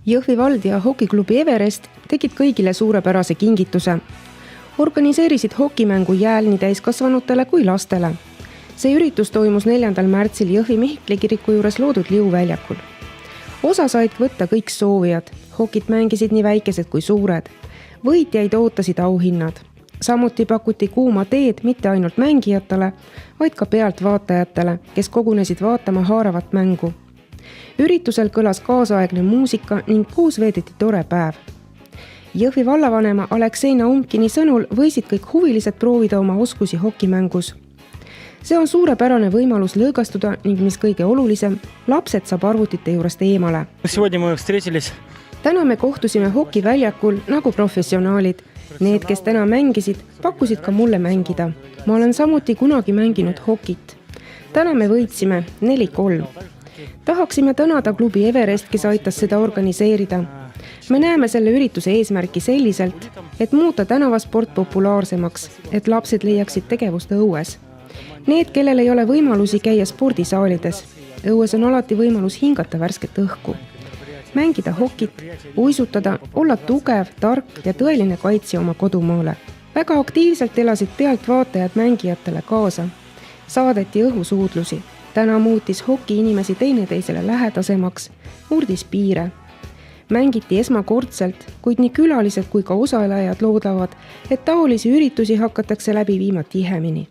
Jõhvi vald ja hokiklubi Everest tegid kõigile suurepärase kingituse. Organiseerisid hokimängu jääl nii täiskasvanutele kui lastele. See üritus toimus 4. märtsil Jõhvi Mihkli kiriku juures loodud liuväljakul. Osa said võtta kõik soovijad. Hokit mängisid nii väikesed kui suured. Võitjaid ootasid auhinnad. Samuti pakuti kuuma teed mitte ainult mängijatele, vaid ka pealtvaatajatele, kes kogunesid vaatama haaravat mängu. Üritusel kõlas kaasaegne muusika ning koos veedeti tore päev. Jõhvi vallavanema Aleksei Naumkini sõnul võisid kõik huvilised proovida oma oskusi hokimängus. See on suurepärane võimalus lõõgastuda ning mis kõige olulisem, lapsed saab arvutite juurest eemale. Täna me kohtusime hokiväljakul nagu professionaalid. Need, kes täna mängisid, pakkusid ka mulle mängida. Ma olen samuti kunagi mänginud hokit. Täna me võitsime 4-3. Tahaksime tänada klubi Everest, kes aitas seda organiseerida. Me näeme selle ürituse eesmärki selliselt, et muuta tänavasport populaarsemaks, et lapsed leiaksid tegevust õues. Need, kellel ei ole võimalusi käia spordisaalides. Õues on alati võimalus hingata värsket õhku. Mängida hokit, uisutada, olla tugev, tark ja tõeline kaitsja oma kodumaale. Väga aktiivselt elasid pealtvaatajad mängijatele kaasa. Saadeti õhusuudlusi. Täna muutis hoki inimesi teineteisele lähedasemaks, murdis piire. Mängiti esmakordselt, kuid nii külalised kui ka osalejad loodavad, et taolisi üritusi hakatakse läbi viima tihemini.